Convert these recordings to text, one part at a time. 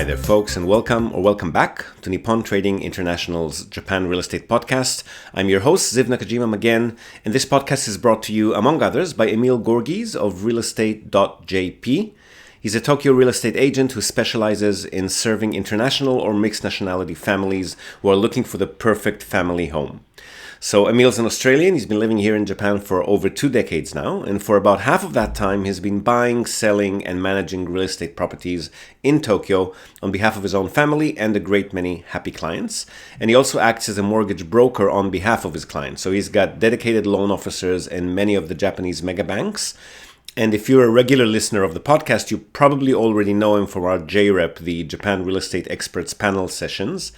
Hi there, folks, and welcome back to Nippon Trading International's Japan Real Estate Podcast. I'm your host, Ziv Nakajima-Magen, and this podcast is brought to you, among others, by Emil Gorgees of realestate.jp. He's a Tokyo real estate agent who specializes in serving international or mixed nationality families who are looking for the perfect family home. So Emil's an Australian. He's been living here in Japan for over 2 decades now, and for about half of that time, he's been buying, selling, and managing real estate properties in Tokyo on behalf of his own family and a great many happy clients. And he also acts as a mortgage broker on behalf of his clients. So he's got dedicated loan officers in many of the Japanese mega banks. And if you're a regular listener of the podcast, you probably already know him from our JREP, the Japan Real Estate Experts Panel sessions,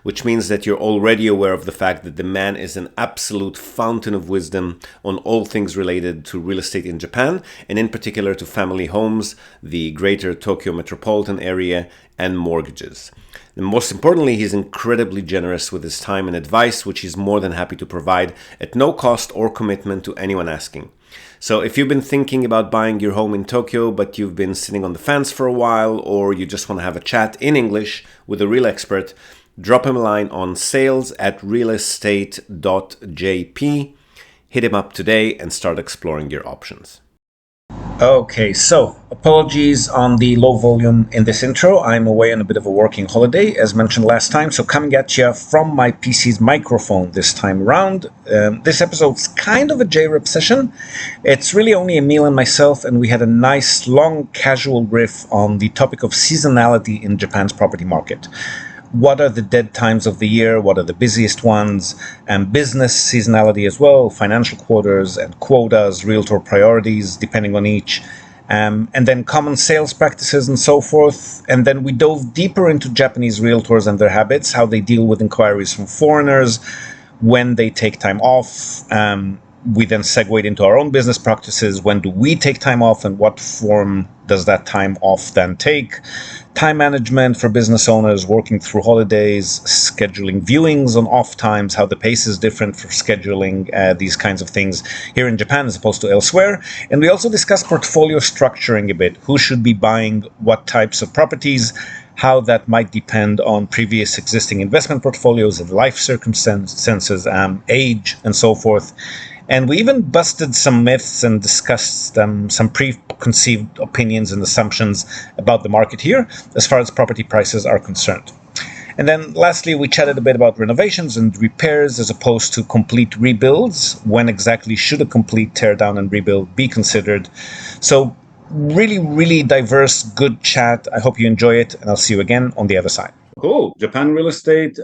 which means that you're already aware of the fact that the man is an absolute fountain of wisdom on all things related to real estate in Japan, and in particular to family homes, the greater Tokyo metropolitan area, and mortgages. And most importantly, he's incredibly generous with his time and advice, which he's more than happy to provide at no cost or commitment to anyone asking. So if you've been thinking about buying your home in Tokyo, but you've been sitting on the fence for a while, or you just want to have a chat in English with a real expert, drop him a line on sales@realestate.jp. Hit him up today and start exploring your options. Okay, so apologies on the low volume in this intro. I'm away on a bit of a working holiday, as mentioned last time, so coming at you from my PC's microphone this time around. This episode's kind of a JREP session. It's really only Emil and myself, and we had a nice, long, casual riff on the topic of seasonality in Japan's property market. What are the dead times of the year? What are the busiest ones? And business seasonality as well, financial quarters and quotas, realtor priorities, depending on each. And then common sales practices and so forth. And then we dove deeper into Japanese realtors and their habits, how they deal with inquiries from foreigners, when they take time off. We then segued into our own business practices. When do we take time off, and what form does that time off then take? Time management for business owners, working through holidays, scheduling viewings on off times, how the pace is different for scheduling these kinds of things here in Japan as opposed to elsewhere. And we also discussed portfolio structuring a bit, who should be buying what types of properties, how that might depend on previous existing investment portfolios and life circumstances, age, and so forth. And we even busted some myths and discussed some preconceived opinions and assumptions about the market here as far as property prices are concerned. And then lastly, we chatted a bit about renovations and repairs as opposed to complete rebuilds. When exactly should a complete tear down and rebuild be considered? So really, really diverse, good chat. I hope you enjoy it, and I'll see you again on the other side. Cool. Japan Real Estate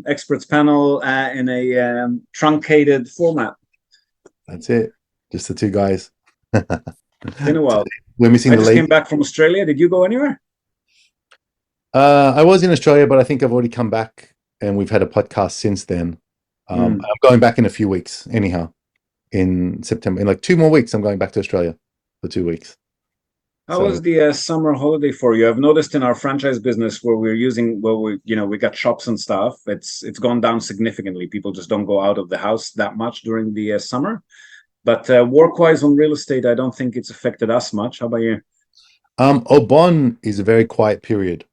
Experts Panel in a truncated format. That's it. Just the two guys. Been a while. We're missing I the just lady. came back from Australia. Did you go anywhere? I was in Australia, but I think I've already come back, and we've had a podcast since then. I'm going back in a few weeks, anyhow, in September. In like 2 more weeks, I'm going back to Australia for 2 weeks. How was the summer holiday for you? I've noticed in our franchise business where we got shops and stuff. It's gone down significantly. People just don't go out of the house that much during the summer. But work-wise on real estate, I don't think it's affected us much. How about you? Obon is a very quiet period.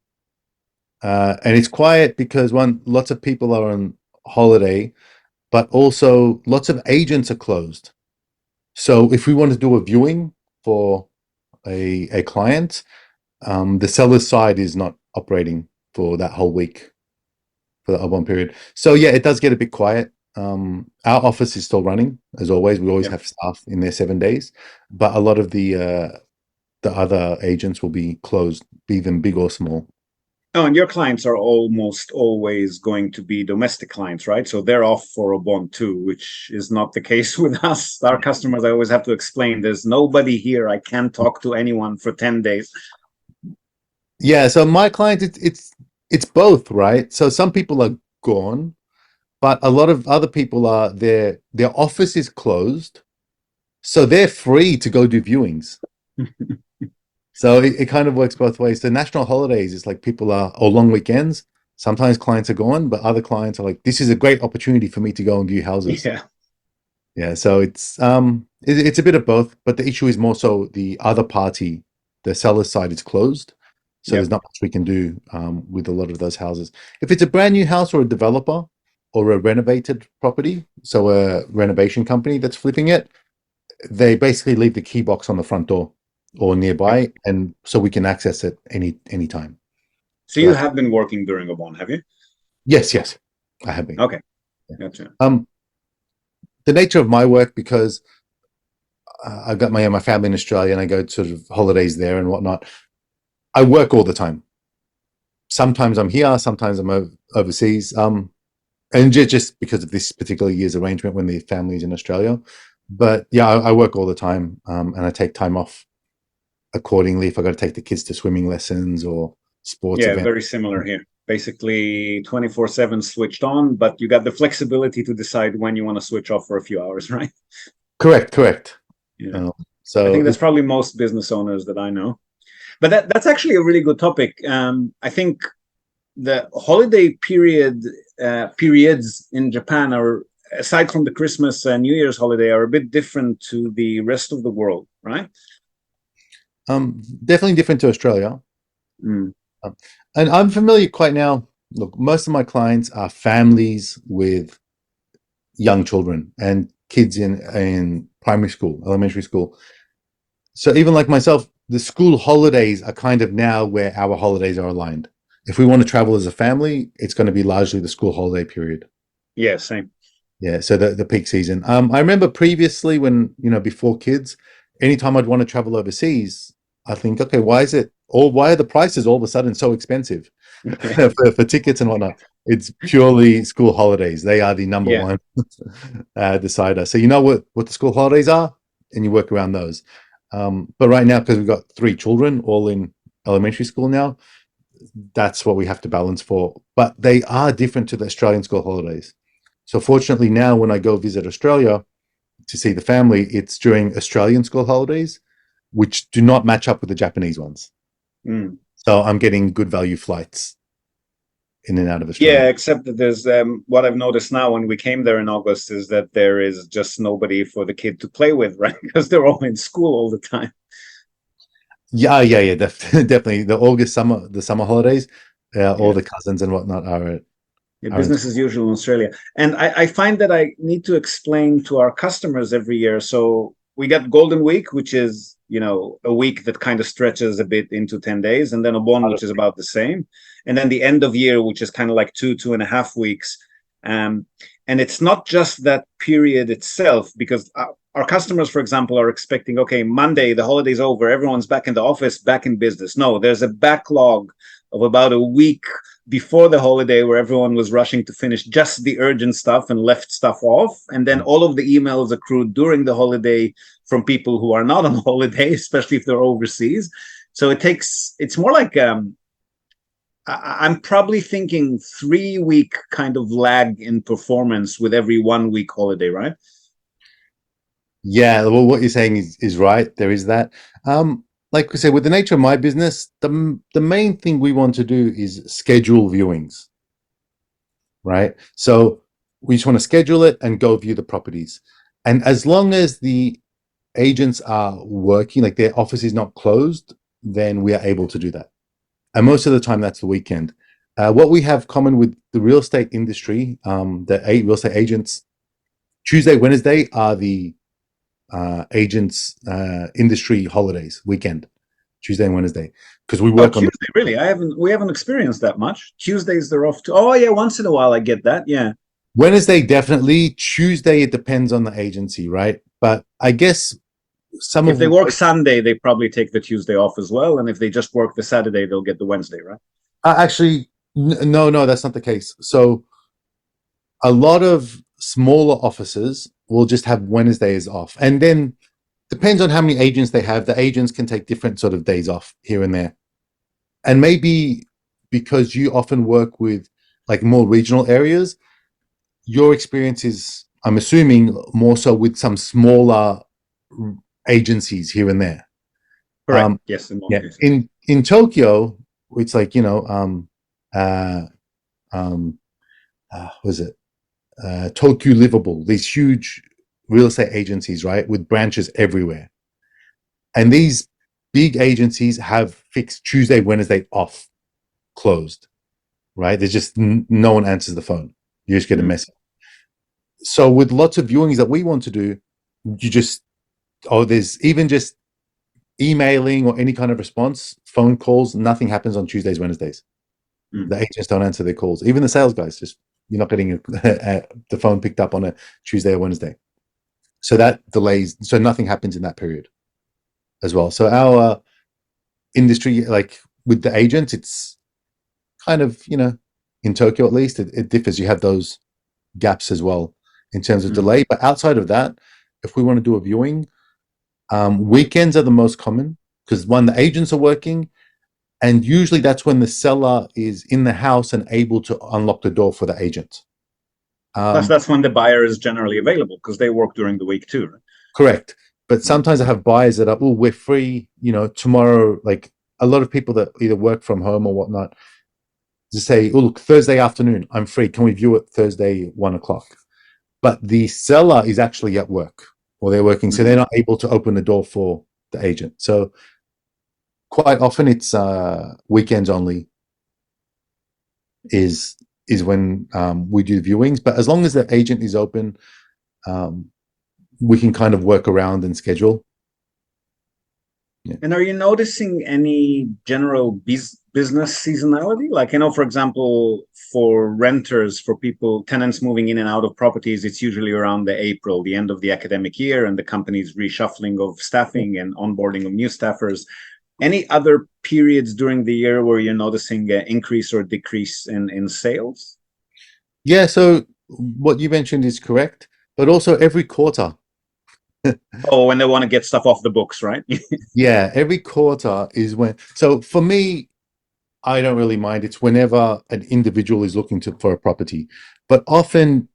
And it's quiet because lots of people are on holiday, but also lots of agents are closed. So if we want to do a viewing for a client, the seller's side is not operating for that whole week, for the Obon period. So yeah, it does get a bit quiet. Our office is still running as always. We always have staff in there 7 days, but a lot of the other agents will be closed, be them big or small. Oh, and your clients are almost always going to be domestic clients, right? So they're off for a bond too, which is not the case with us. Our customers, I always have to explain, there's nobody here. I can't talk to anyone for 10 days. Yeah, so my clients, it's both, right? So some people are gone, but a lot of other people are there. Their office is closed, so they're free to go do viewings. So it kind of works both ways. The national holidays is like people are, or long weekends. Sometimes clients are gone, but other clients are like, this is a great opportunity for me to go and view houses. Yeah. So it's a bit of both, but the issue is more so the other party, the seller's side is closed. So Yeah. there's not much we can do with a lot of those houses. If it's a brand new house or a developer or a renovated property, so a renovation company that's flipping it, they basically leave the key box on the front door or Okay. nearby, and so we can access it any time. So So you that's have been working during Obon, have you? yes, I have been. Okay. Gotcha. The nature of my work, because I've got my family in Australia and I go to sort of holidays there and whatnot. I work all the time. Sometimes I'm here, sometimes I'm overseas. And just because of this particular year's arrangement when the family's in Australia. But yeah, I work all the time, and I take time off accordingly if I got to take the kids to swimming lessons or sports Yeah, events. very similar here. Basically 24/7 switched on, but you got the flexibility to decide when you want to switch off for a few hours, right? Correct. Yeah. Uh, I so think that's probably most business owners that I know. But that's actually a really good topic. I think the holiday periods in Japan are, aside from the Christmas and New Year's holiday, are a bit different to the rest of the world, right? definitely different to Australia. Mm. Um, and I'm familiar quite now. Look, most of my clients are families with young children and kids in primary school, elementary school. So even like myself, the school holidays are kind of now where our holidays are aligned. If we want to travel as a family, it's going to be largely the school holiday period. Yeah, same. Yeah, so the peak season. I remember previously when, before kids, anytime I'd want to travel overseas, I think, okay, why are the prices all of a sudden so expensive for tickets and whatnot? It's purely school holidays. They are the number Yeah. one decider. So you know what the school holidays are, and you work around those. But right now, because we've got 3 children all in elementary school now, that's what we have to balance for. But they are different to the Australian school holidays. So fortunately now when I go visit Australia to see the family, it's during Australian school holidays, which do not match up with the Japanese ones. Mm. So I'm getting good value flights in and out of Yeah, Australia. except that there's what I've noticed now when we came there in August is that there is just nobody for the kid to play with, right? Because they're all in school all the time. Yeah. Definitely. The summer holidays, all Yeah. the cousins and whatnot Yeah, are in business as school. usual in Australia. And I find that I need to explain to our customers every year. So we got Golden Week, which is, a week that kind of stretches a bit into 10 days, and then a one, which is about the same. And then the end of year, which is kind of like 2.5 weeks. Um, and it's not just that period itself, because our customers, for example, are expecting, okay, Monday, the holiday's over, everyone's back in the office, back in business. No, there's a backlog of about a week before the holiday where everyone was rushing to finish just the urgent stuff and left stuff off. And then all of the emails accrued during the holiday from people who are not on holiday, especially if they're overseas. So it's more like I'm probably thinking 3 week kind of lag in performance with every 1 week holiday, right? Yeah, well, what you're saying is right. There is that. Like we said, with the nature of my business, the main thing we want to do is schedule viewings, right? So we just want to schedule it and go view the properties. And as long as the agents are working, like their office is not closed, then we are able to do that. And most of the time, that's the weekend. What we have common with the real estate industry, the real estate agents, Tuesday, Wednesday are the agents industry holidays weekend, Tuesday and Wednesday, because we Oh, work on the Tuesday, really? We haven't experienced that much. Tuesdays they're off to. Oh yeah, once in a while I get that. Yeah. Wednesday. Definitely Tuesday, it depends on the agency, right? But I guess some If of they work Sunday, they probably take the Tuesday off as well. And if they just work the Saturday, they'll get the Wednesday, right? actually no, that's not the case. So a lot of smaller offices will just have Wednesdays off, and then depends on how many agents they have. The agents can take different sort of days off here and there, and maybe because you often work with like more regional areas, your experience is, I'm assuming, more so with some smaller agencies here and there. Correct. Yes, in most Yeah, cases. in Tokyo, it's like uh, um, was it Tokyo Livable? These huge real estate agencies, right, with branches everywhere, and these big agencies have fixed Tuesday, Wednesday off, closed, right? There's just no one answers the phone. You just get a message. So with lots of viewings that we want to do, you just, there's even just emailing or any kind of response, phone calls, nothing happens on Tuesdays, Wednesdays. The agents don't answer their calls. Even the sales guys, just you're not getting the phone picked up on a Tuesday or Wednesday. So that delays, so nothing happens in that period as well. So our industry, like with the agents, it's kind of, in Tokyo at least, it differs. You have those gaps as well in terms of delay. But outside of that, if we want to do a viewing, weekends are the most common because the agents are working, and usually that's when the seller is in the house and able to unlock the door for the agent. Plus, that's when the buyer is generally available because they work during the week too, right? Correct. But sometimes I have buyers that are, we're free, tomorrow. Like a lot of people that either work from home or whatnot, to say, oh, look, Thursday afternoon, I'm free. Can we view it Thursday, 1:00? But the seller is actually at work or they're working. So they're not able to open the door for the agent. So quite often it's weekends only is when we do viewings. But as long as the agent is open, we can kind of work around and schedule. Yeah. And are you noticing any general business seasonality? Like, for example, for renters, for people, tenants moving in and out of properties, it's usually around the end of the academic year, and the company's reshuffling of staffing and onboarding of new staffers. Any other periods during the year where you're noticing an increase or decrease in sales? Yeah, so what you mentioned is correct, but also every quarter. When they want to get stuff off the books, right? Yeah, every quarter is when. So for me, I don't really mind. It's whenever an individual is looking for a property. But often,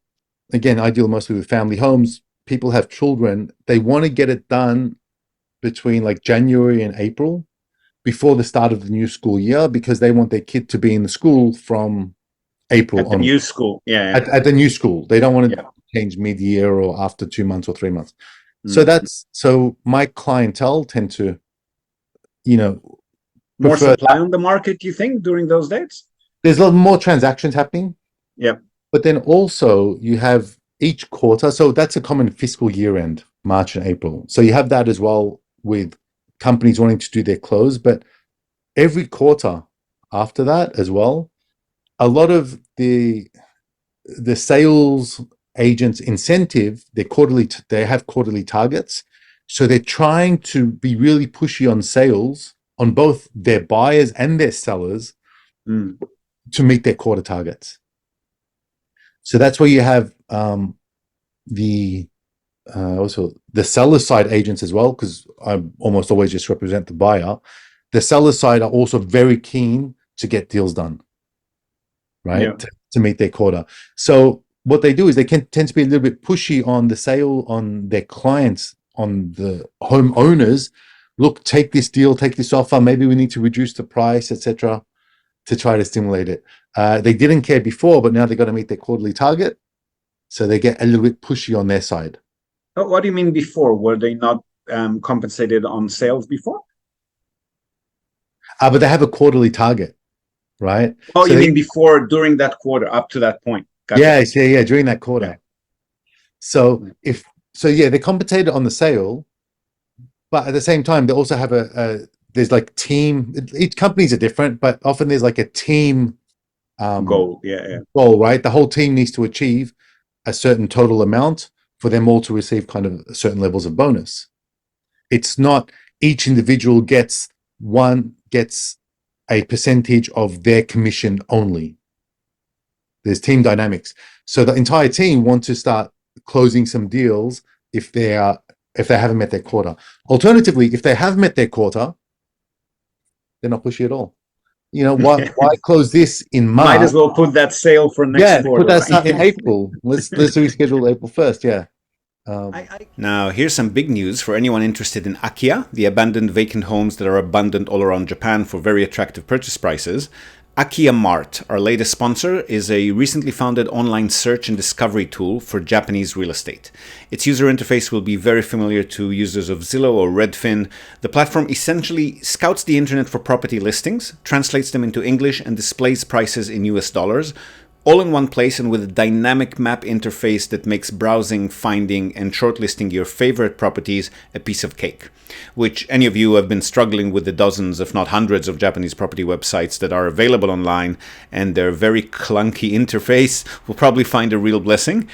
again, I deal mostly with family homes. People have children. They want to get it done between like January and April before the start of the new school year because they want their kid to be in the school from April on. New school, yeah. At the new school. They don't want to change mid-year or after 2 months or 3 months. So my clientele tend to, more supply on the market, you think, during those dates? There's a lot more transactions happening. Yeah. But then also you have each quarter. So that's a common fiscal year end, March and April. So you have that as well with companies wanting to do their close. But every quarter after that as well, a lot of the sales agents incentive, they have quarterly targets. So they're trying to be really pushy on sales on both their buyers and their sellers to meet their quarter targets. So that's where you have also the seller side agents as well, because I almost always just represent the buyer. The seller side are also very keen to get deals done, right? To meet their quota. So what they do is they tend to be a little bit pushy on the sale, on their clients, on the homeowners. Look, take this deal, take this offer. Maybe we need to reduce the price, etc., to try to stimulate it. They didn't care before, but now they've got to meet their quarterly target. So they get a little bit pushy on their side. What do you mean before? Were they not compensated on sales before? But they have a quarterly target, right? Oh, so you mean before, during that quarter, up to that point? Gotcha. Yeah, during that quarter. Yeah. So they're compensated on the sale, but at the same time, they also have there's like team. Each companies are different, but often there's like a team goal. Goal, right? The whole team needs to achieve a certain total amount for them all to receive kind of certain levels of bonus. It's not each individual gets a percentage of their commission only. There's team dynamics. So the entire team want to start closing some deals if they haven't met their quota. Alternatively, if they have met their quota, they're not pushy at all. Why close this in March? Might as well put that sale for next quarter. Put that start in April. Let's reschedule April 1st. Yeah. Now, here's some big news for anyone interested in Akia, the abandoned vacant homes that are abundant all around Japan for very attractive purchase prices. Akia Mart, our latest sponsor, is a recently founded online search and discovery tool for Japanese real estate. Its user interface will be very familiar to users of Zillow or Redfin. The platform essentially scouts the internet for property listings, translates them into English, and displays prices in US dollars, all in one place and with a dynamic map interface that makes browsing, finding, and shortlisting your favorite properties a piece of cake. Which any of you who have been struggling with the dozens, if not hundreds, of Japanese property websites that are available online and their very clunky interface will probably find a real blessing.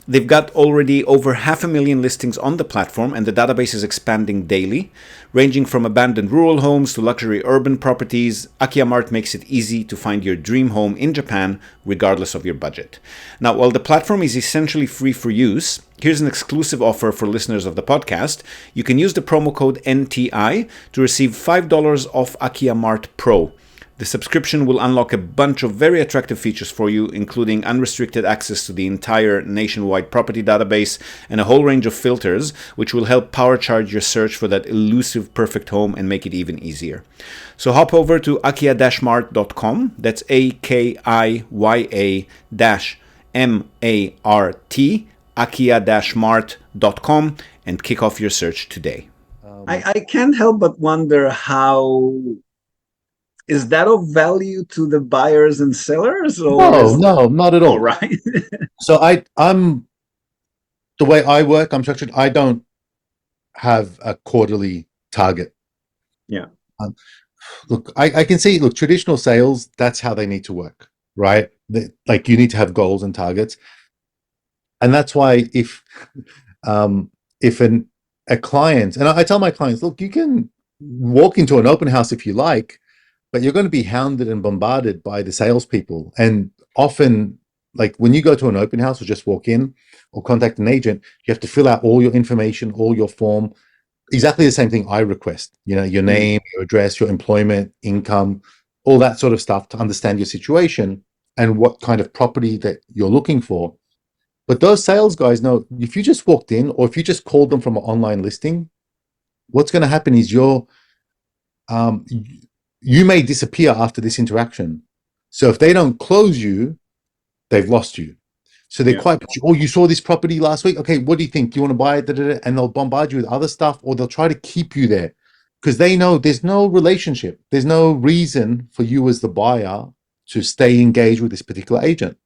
They've got already over 500,000 listings on the platform, and the database is expanding daily. Ranging from abandoned rural homes to luxury urban properties, Akia Mart makes it easy to find your dream home in Japan, regardless of your budget. Now, while the platform is essentially free for use, here's an exclusive offer for listeners of the podcast. You can use the promo code NTI to receive $5 off Akia Mart Pro. The subscription will unlock a bunch of very attractive features for you, including unrestricted access to the entire nationwide property database and a whole range of filters, which will help power charge your search for that elusive perfect home and make it even easier. So hop over to akia-mart.com, that's AKIYA-MART, akia-mart.com, and kick off your search today. I can't help but wonder how... Is that of value to the buyers and sellers? Or No, not at all. Right. So I'm the way I work, I'm structured. I don't have a quarterly target. Yeah. Look, I can see. Look, traditional sales, that's how they need to work, right? Like you need to have goals and targets, and that's why if a client, and I tell my clients, look, you can walk into an open house if you like, but you're going to be hounded and bombarded by the salespeople. And often, like when you go to an open house or just walk in or contact an agent, you have to fill out all your information, all your form, exactly the same thing I request, your name, your address, your employment, income, all that sort of stuff to understand your situation and what kind of property that you're looking for. But those sales guys know if you just walked in or if you just called them from an online listing, what's going to happen is you may disappear after this interaction. So if they don't close you, they've lost you. So they're quite, oh, you saw this property last week? Okay, what do you think? Do you want to buy it? And they'll bombard you with other stuff, or they'll try to keep you there because they know there's no relationship. There's no reason for you as the buyer to stay engaged with this particular agent,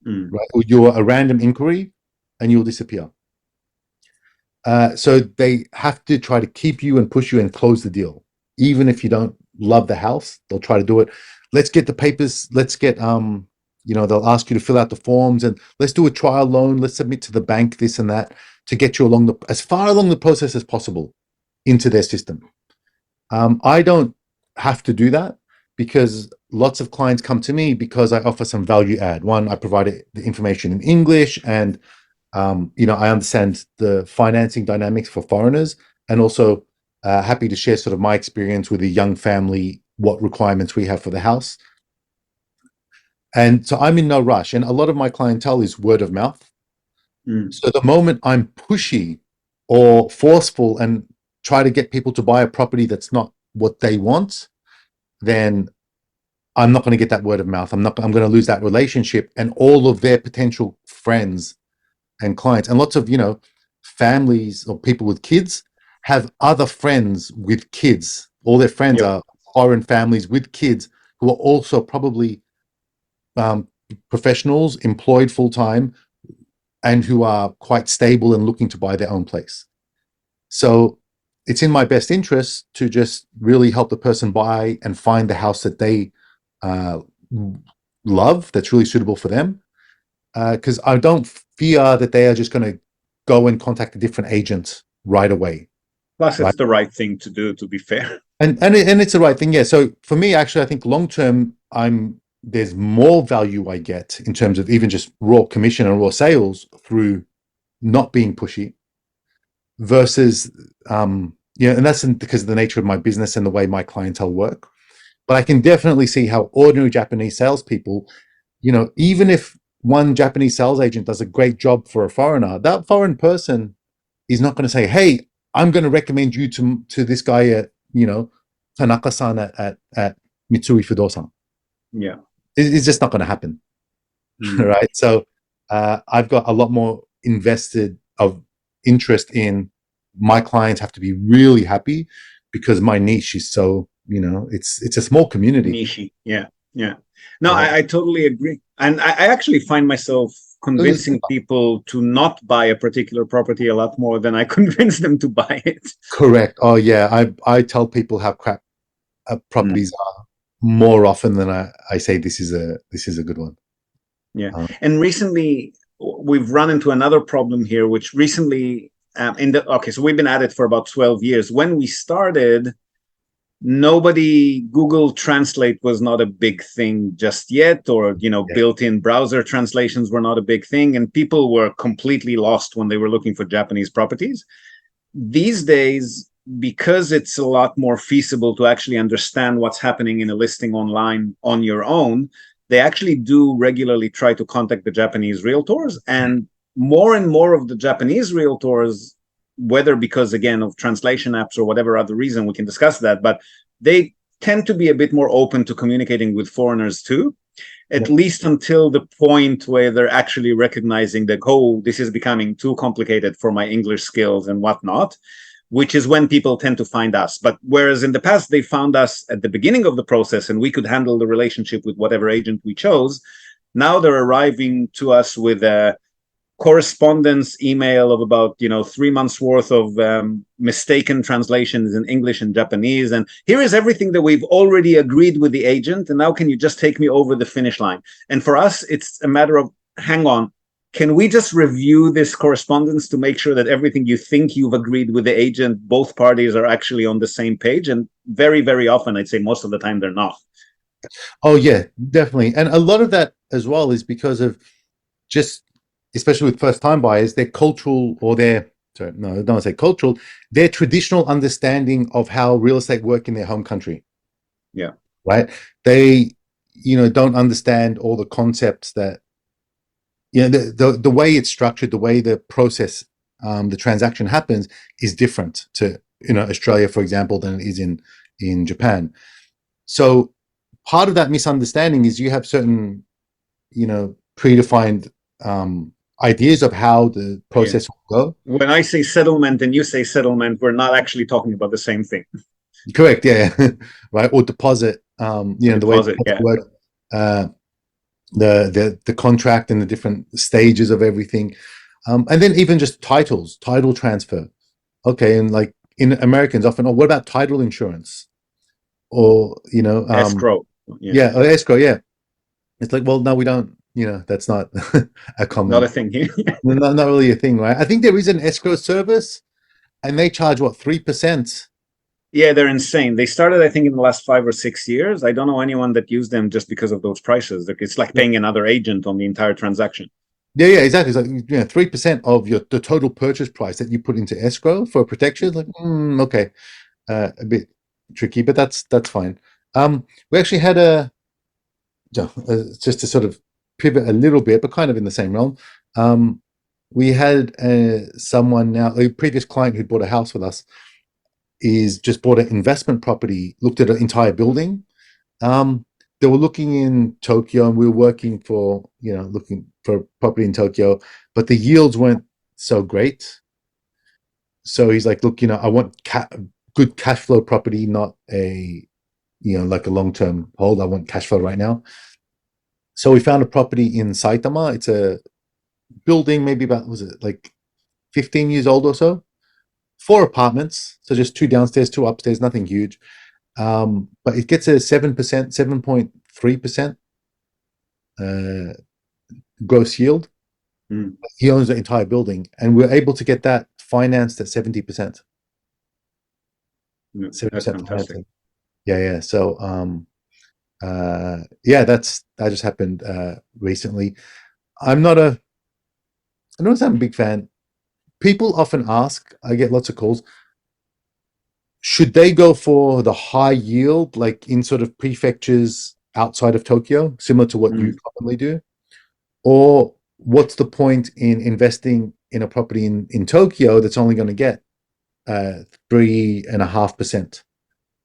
right? Or you're a random inquiry and you'll disappear. So they have to try to keep you and push you and close the deal. Even if you don't love the house, they'll try to do it. Let's get the papers. Let's get, they'll ask you to fill out the forms and let's do a trial loan. Let's submit to the bank, this and that, to get you as far along the process as possible into their system. I don't have to do that because lots of clients come to me because I offer some value add. One, I provide the information in English and, I understand the financing dynamics for foreigners and also happy to share sort of my experience with a young family, what requirements we have for the house. And so I'm in no rush. And a lot of my clientele is word of mouth. So the moment I'm pushy or forceful and try to get people to buy a property that's not what they want, then I'm not going to get that word of mouth. I'm going to lose that relationship and all of their potential friends and clients. And lots of, families or people with kids have other friends with kids. All their friends are foreign families with kids who are also probably professionals employed full-time and who are quite stable and looking to buy their own place. So it's in my best interest to just really help the person buy and find the house that they love, that's really suitable for them. Because I don't fear that they are just going to go and contact a different agent right away. Plus, it's the right thing to do, to be fair. And it's the right thing, yeah. So for me, actually, I think long term, there's more value I get in terms of even just raw commission and raw sales through not being pushy versus, and that's because of the nature of my business and the way my clientele work. But I can definitely see how ordinary Japanese salespeople, even if one Japanese sales agent does a great job for a foreigner, that foreign person is not going to say, hey, I'm going to recommend you to this guy at, Tanaka-san at Mitsui Fudosan. Yeah. It's just not going to happen. Right. So I've got a lot more invested of interest in my clients have to be really happy because my niche is so, it's a small community. Niche. Yeah. Yeah. No, Yeah. I totally agree. And I actually find myself convincing people to not buy a particular property a lot more than I convince them to buy it. Correct. Oh yeah. I tell people how crap properties are more often than I say this is a good one. Yeah. And recently we've run into another problem here, which recently so we've been at it for about 12 years. When we started, Google Translate was not a big thing just yet, or, built-in browser translations were not a big thing. And people were completely lost when they were looking for Japanese properties. These days, because it's a lot more feasible to actually understand what's happening in a listing online on your own, they actually do regularly try to contact the Japanese realtors. And more of the Japanese realtors, whether because, again, of translation apps or whatever other reason, we can discuss that, but they tend to be a bit more open to communicating with foreigners too, at least until the point where they're actually recognizing that, oh, this is becoming too complicated for my English skills and whatnot, which is when people tend to find us. But whereas in the past, they found us at the beginning of the process and we could handle the relationship with whatever agent we chose, now they're arriving to us with a correspondence email of about 3 months worth of mistaken translations in English and Japanese, and here is everything that we've already agreed with the agent, and now can you just take me over the finish line? And for us, it's a matter of, hang on, can we just review this correspondence to make sure that everything you think you've agreed with the agent, both parties are actually on the same page? And very, very often, I'd say most of the time, they're not. Oh yeah, definitely. And a lot of that as well is because of just, especially with first-time buyers, their cultural or their, sorry, no, I don't want to say cultural, their traditional understanding of how real estate work in their home country. Yeah. Right. They, don't understand all the concepts that, the way it's structured, the way the process, the transaction happens is different to, Australia, for example, than it is in Japan. So part of that misunderstanding is you have certain, predefined ideas of how the process will go. When I say settlement and you say settlement, we're not actually talking about the same thing. Correct. Yeah. Right. Or deposit. Deposit, the way it works, the contract and the different stages of everything, and then even just title transfer. Okay, and like in Americans often, what about title insurance? Or escrow. Or escrow. Yeah, it's like, well, no, we don't. That's not a common. Not a thing here. not really a thing, right? I think there is an escrow service, and they charge what, 3%. Yeah, they're insane. They started, I think, in the last 5 or 6 years. I don't know anyone that used them just because of those prices. It's like paying another agent on the entire transaction. Yeah, exactly. It's like 3% of the total purchase price that you put into escrow for protection. Like, okay, a bit tricky, but that's fine. We actually had just to sort of pivot a little bit, but kind of in the same realm. We had someone now, a previous client who bought a house with us, is just bought an investment property, looked at an entire building. They were looking in Tokyo, and we were working for, looking for property in Tokyo, but the yields weren't so great. So he's like, look, I want good cash flow property, not a, like a long-term hold. I want cash flow right now. So we found a property in Saitama. It's a building, maybe about, was it like 15 years old or so? 4 apartments, so just 2 downstairs, 2 upstairs, nothing huge. But it gets a 7%, 7.3% gross yield. He owns the entire building, and we're able to get that financed at 70%. 70% financing. Yeah. So, that just happened recently. I'm not a big fan. People often ask, I get lots of calls, should they go for the high yield, like in sort of prefectures outside of Tokyo, similar to what you commonly do? Or what's the point in investing in a property in Tokyo that's only going to get 3.5%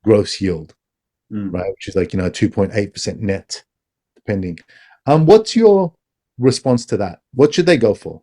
gross yield, right? Which is like, 2.8% net depending. What's your response to that? What should they go for?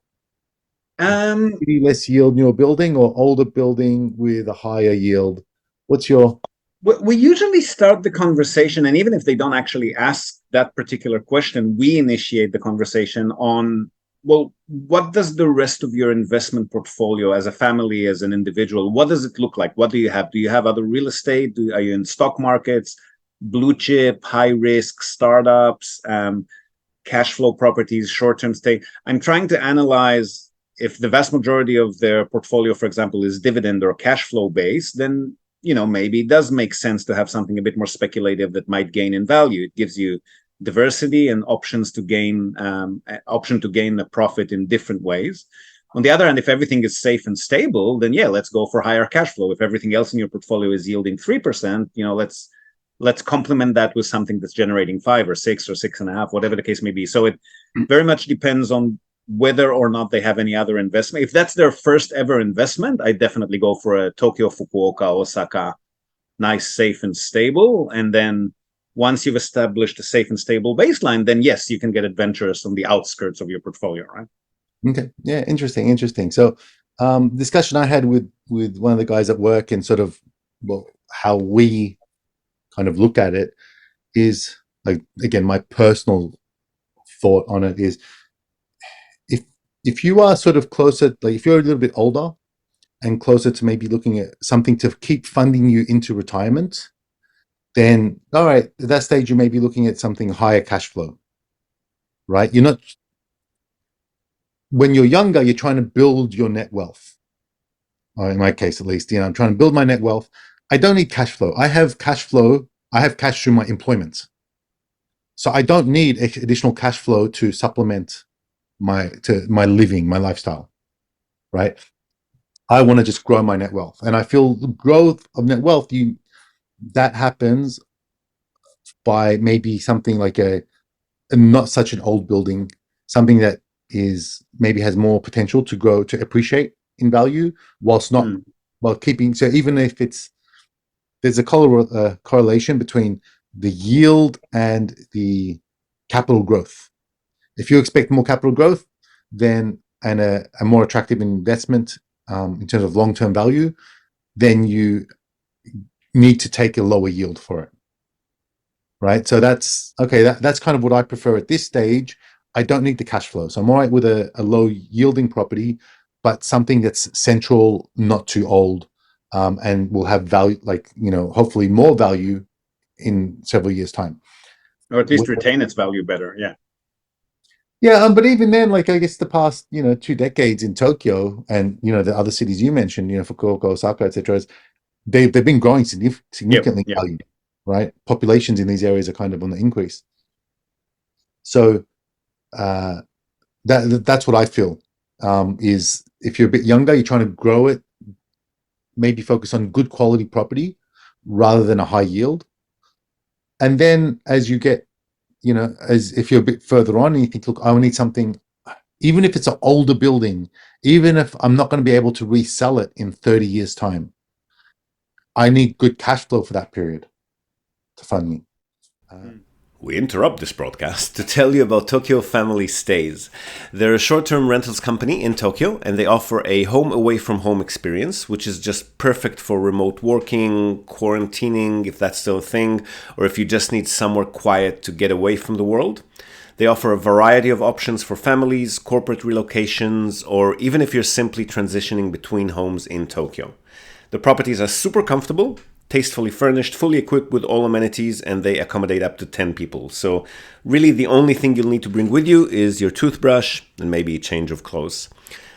Maybe less yield newer building or older building with a higher yield? What's your... We usually start the conversation, and even if they don't actually ask that particular question, we initiate the conversation on, well, what does the rest of your investment portfolio as a family, as an individual, what does it look like? What do you have? Do you have other real estate? Are you in stock markets, blue chip, high risk startups, cash flow properties, short-term stay? I'm trying to analyze if the vast majority of their portfolio, for example, is dividend or cash flow based, then maybe it does make sense to have something a bit more speculative that might gain in value. It gives you diversity and options to gain a profit in different ways. On the other hand, if everything is safe and stable, then yeah, let's go for higher cash flow. If everything else in your portfolio is yielding 3%, let's complement that with something that's generating 5 or 6 or 6.5, whatever the case may be. So it very much depends on whether or not they have any other investment. If that's their first ever investment, I definitely go for a Tokyo, Fukuoka, Osaka, nice, safe, and stable. And then once you've established a safe and stable baseline, then yes, you can get adventurous on the outskirts of your portfolio, right? Okay. Yeah. Interesting. So, discussion I had with one of the guys at work and sort of, well, how we kind of look at it is, like, again, my personal thought on it is, if you are sort of closer, like if you're a little bit older and closer to maybe looking at something to keep funding you into retirement, then all right, at that stage you may be looking at something higher cash flow, right? You're not, when you're younger, you're trying to build your net wealth. Or in my case, at least, I'm trying to build my net wealth. I don't need cash flow. I have cash flow. I have cash through my employment. So I don't need additional cash flow to supplement my living, my lifestyle, right? I want to just grow my net wealth. And I feel the growth of net wealth, that happens by maybe something like a not such an old building, something that is maybe has more potential to grow, to appreciate in value, whilst not while keeping. So even if there's a correlation between the yield and the capital growth. If you expect more capital growth, then and a more attractive investment in terms of long-term value, then you need to take a lower yield for it, right? So that's okay. That's kind of what I prefer at this stage. I don't need the cash flow, so I'm all right with a low yielding property, but something that's central, not too old, and will have value, like hopefully more value in several years' time, or at least retain its value better. Yeah. Yeah, but even then, like I guess the past 2 decades in Tokyo and the other cities you mentioned, Fukuoka, Osaka, etc., they've been growing significantly in value, right? Populations in these areas are kind of on the increase. So that's what I feel is if you're a bit younger, you're trying to grow it, maybe focus on good quality property rather than a high yield. And then as you get, as if you're a bit further on and you think, look, I need something, even if it's an older building, even if I'm not going to be able to resell it in 30 years' time, I need good cash flow for that period to fund me. We interrupt this broadcast to tell you about Tokyo Family Stays. They're a short-term rentals company in Tokyo, and they offer a home away from home experience, which is just perfect for remote working, quarantining, if that's still a thing, or if you just need somewhere quiet to get away from the world. They offer a variety of options for families, corporate relocations, or even if you're simply transitioning between homes in Tokyo. The properties are super comfortable, tastefully furnished, fully equipped with all amenities, and they accommodate up to 10 people. So really the only thing you'll need to bring with you is your toothbrush and maybe a change of clothes.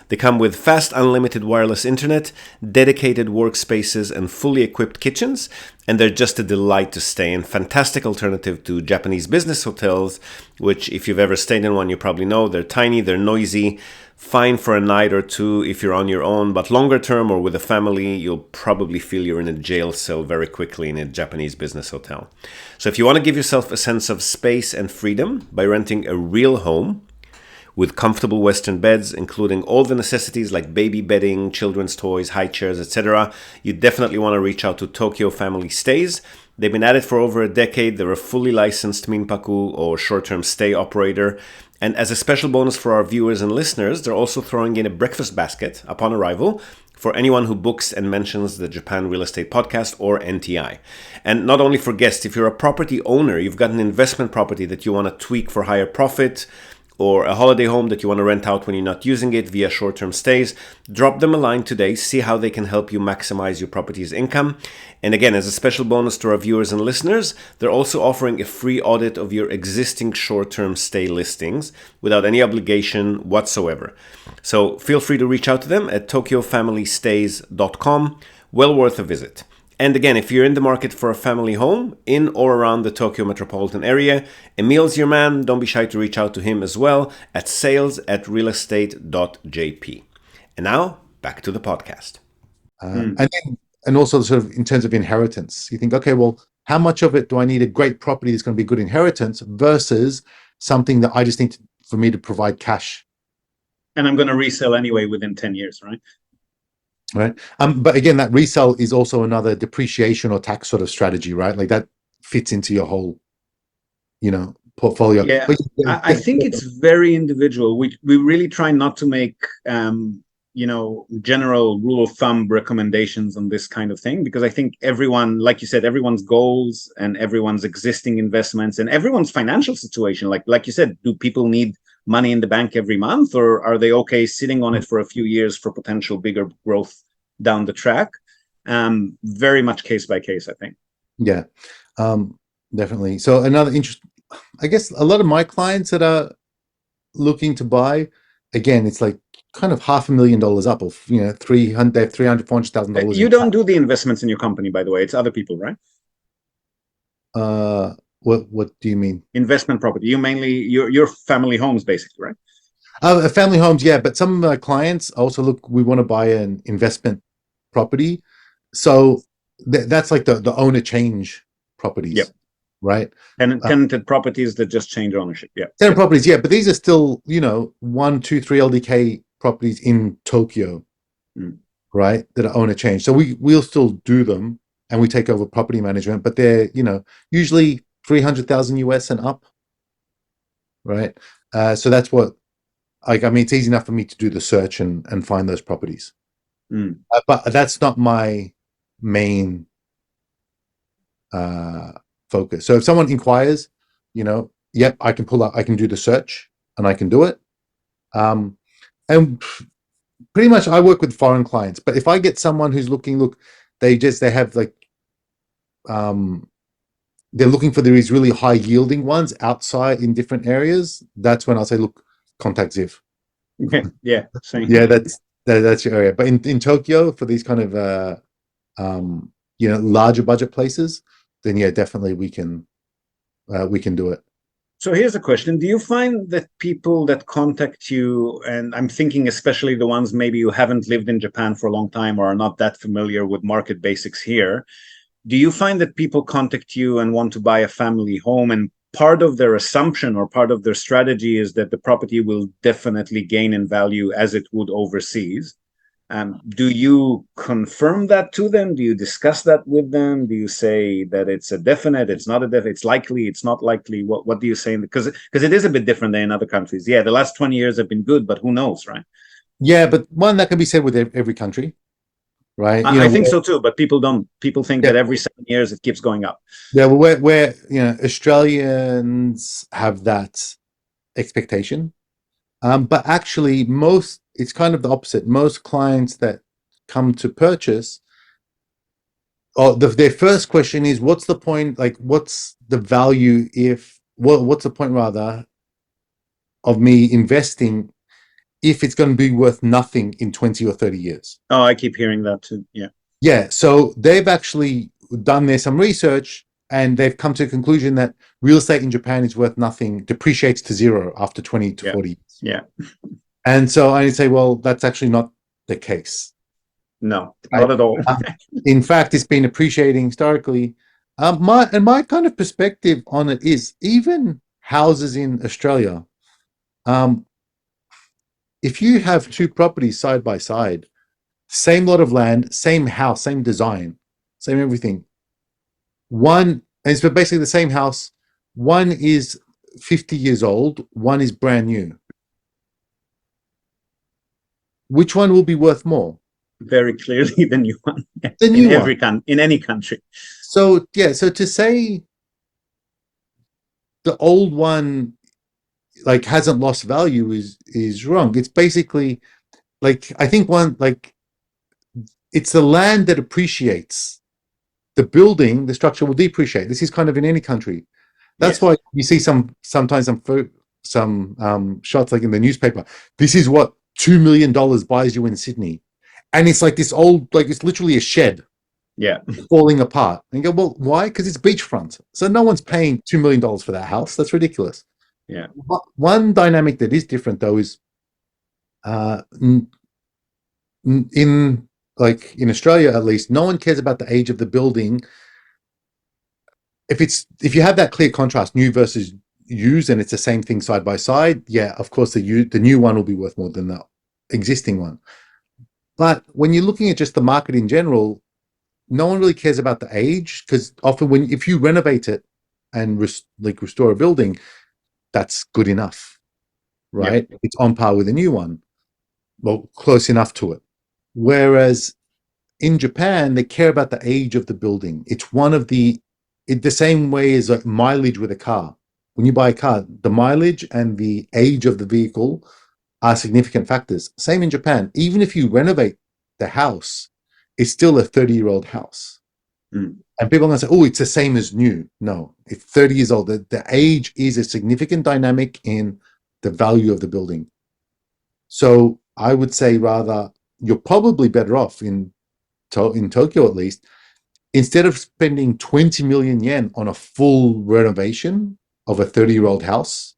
They come with fast unlimited wireless internet, dedicated workspaces, and fully equipped kitchens, and they're just a delight to stay in. Fantastic alternative to Japanese business hotels, which if you've ever stayed in one, you probably know they're tiny, they're noisy, fine for a night or two if you're on your own, but longer term or with a family, you'll probably feel you're in a jail cell very quickly in a Japanese business hotel. So if you want to give yourself a sense of space and freedom by renting a real home, with comfortable Western beds, including all the necessities like baby bedding, children's toys, high chairs, etc., you definitely want to reach out to Tokyo Family Stays. They've been at it for over a decade. They're a fully licensed minpaku or short-term stay operator. And as a special bonus for our viewers and listeners, they're also throwing in a breakfast basket upon arrival for anyone who books and mentions the Japan Real Estate Podcast or NTI. And not only for guests, if you're a property owner, you've got an investment property that you want to tweak for higher profit, or a holiday home that you want to rent out when you're not using it via short-term stays, drop them a line today, see how they can help you maximize your property's income. And again, as a special bonus to our viewers and listeners, they're also offering a free audit of your existing short-term stay listings without any obligation whatsoever. So feel free to reach out to them at tokyofamilystays.com. Well worth a visit. And again, if you're in the market for a family home in or around the Tokyo metropolitan area, Emil's your man. Don't be shy to reach out to him as well at sales@realestate.jp. And now, back to the podcast. And also sort of in terms of inheritance, you think, okay, well, how much of it do I need a great property that's going to be good inheritance versus something that I just need for me to provide cash? And I'm going to resell anyway within 10 years, right? Right. But again, that resell is also another depreciation or tax sort of strategy, right? Like that fits into your whole, portfolio. Yeah, I think it's very individual. We really try not to make, general rule of thumb recommendations on this kind of thing, because I think everyone, like you said, everyone's goals and everyone's existing investments and everyone's financial situation. Like you said, do people need money in the bank every month, or are they okay sitting on it for a few years for potential bigger growth down the track? Very much case by case, I think. Yeah, definitely. So another interest, I guess a lot of my clients that are looking to buy, again, it's like kind of $500,000 up, or they have $300,000-$400,000. You don't do the investments in your company, by the way. It's other people, right? What do you mean? Investment property. You mainly your family homes, basically, right? Family homes, yeah. But some of my clients also we want to buy an investment property, so that's like the owner change properties, yep. Right? And tenanted properties that just change ownership, yeah. Tenant properties, yeah. But these are still 1, 2, 3 LDK properties in Tokyo, right? That are owner change. So we'll still do them, and we take over property management, but they're usually 300,000 US and up, right? So that's what, it's easy enough for me to do the search and find those properties. But that's not my main focus. So if someone inquires, yep, I can do the search and I can do it. And pretty much I work with foreign clients, but if I get someone who's looking, they have like, they're looking for these really high yielding ones outside in different areas. That's when I'll say, look, contact Ziv. Yeah, same. Yeah, that's your area. But in Tokyo, for these kind of larger budget places, then yeah, definitely we can do it. So here's a question. Do you find that people that contact you, and I'm thinking especially the ones maybe who haven't lived in Japan for a long time or are not that familiar with market basics here, do you find that people contact you and want to buy a family home, and part of their assumption or part of their strategy is that the property will definitely gain in value as it would overseas? Do you confirm that to them? Do you discuss that with them? Do you say that it's a definite, it's not a definite, it's likely, it's not likely? What do you say? Because it is a bit different than in other countries. Yeah, the last 20 years have been good, but who knows, right? Yeah, but one that can be said with every country, right? I think so too, but people don't. People think that every 7 years it keeps going up. Yeah, well, where Australians have that expectation, but actually it's kind of the opposite. Most clients that come to purchase, their first question is, what's the point? Like, what's the value what's the point rather of me investing if it's going to be worth nothing in 20 or 30 years? Oh, I keep hearing that too. Yeah. Yeah. So they've actually done some research, and they've come to a conclusion that real estate in Japan is worth nothing, depreciates to zero after 20 to 40 years. Yeah. And so I say, well, that's actually not the case. No, not at all. In fact, it's been appreciating historically. My kind of perspective on it is, even houses in Australia, if you have two properties side by side, same lot of land, same house, same design, same everything. One, and it's basically the same house. One is 50 years old, one is brand new. Which one will be worth more? Very clearly the new one. The new one. In any country. So yeah, so to say the old one like hasn't lost value is wrong. It's basically like, I think one, like, it's the land that appreciates. The building, the structure will depreciate. This is kind of in any country. That's why you see sometimes some shots like in the newspaper. This is what $2 million buys you in Sydney, and it's like this old, like it's literally a shed, falling apart. And you go, well, why? Because it's beachfront, so no one's paying $2 million for that house. That's ridiculous. Yeah. One dynamic that is different though is, in like in Australia at least, no one cares about the age of the building. If you have that clear contrast, new versus used, and it's the same thing side by side, yeah, of course the new one will be worth more than the existing one. But when you're looking at just the market in general, no one really cares about the age, because often if you renovate it and restore a building, that's good enough, right? Yep. It's on par with a new one, well, close enough to it. Whereas in Japan, they care about the age of the building. It's one of the same way as like mileage with a car. When you buy a car, the mileage and the age of the vehicle are significant factors. Same in Japan. Even if you renovate the house, it's still a 30-year-old house. And people are going to say, oh, it's the same as new. No, it's 30 years old. The age is a significant dynamic in the value of the building. So I would say rather, you're probably better off in Tokyo at least, instead of spending 20 million yen on a full renovation of a 30-year-old house,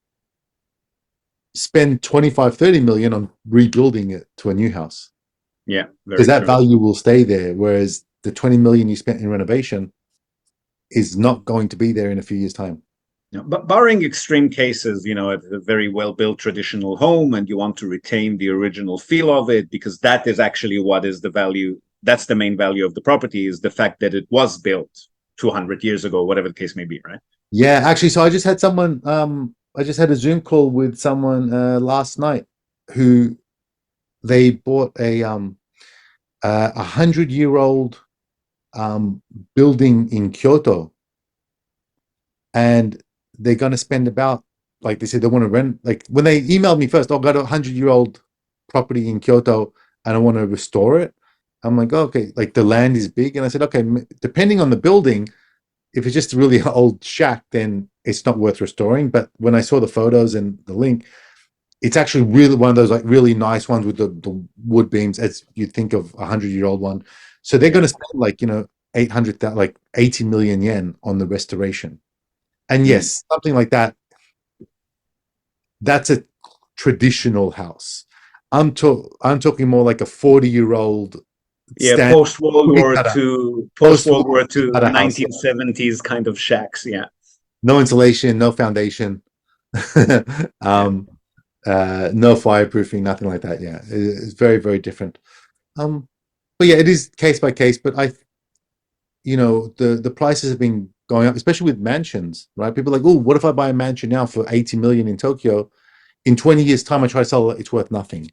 spend 25-30 million on rebuilding it to a new house. Yeah, because that value will stay there, whereas the 20 million you spent in renovation is not going to be there in a few years' time. No, but barring extreme cases, a very well-built traditional home, and you want to retain the original feel of it, because that is actually what is the value. That's the main value of the property, is the fact that it was built 200 years ago, whatever the case may be, right? Yeah, actually, so I just had someone, I just had a Zoom call with someone last night who they bought a 100-year-old building in Kyoto, and they're going to spend about, like they said, they want to rent, like when they emailed me first, I've got a 100-year-old property in Kyoto and I want to restore it. I'm like, oh, okay, like the land is big. And I said, okay, depending on the building, if it's just a really old shack, then it's not worth restoring. But when I saw the photos and the link, it's actually really one of those like really nice ones with the wood beams, as you'd think of a 100-year-old one. So they're going to spend like, 800,000, like 80 million yen on the restoration. And yes, something like that, that's a traditional house. I'm talking more like a 40-year-old. Yeah, post-World War II, 1970s kind of shacks, yeah. No insulation, no foundation, no fireproofing, nothing like that, yeah. It's very, very different. But yeah, it is case by case, but the prices have been going up, especially with mansions, right? People are like, oh, what if I buy a mansion now for 80 million in Tokyo? In 20 years' time, I try to sell it, it's worth nothing.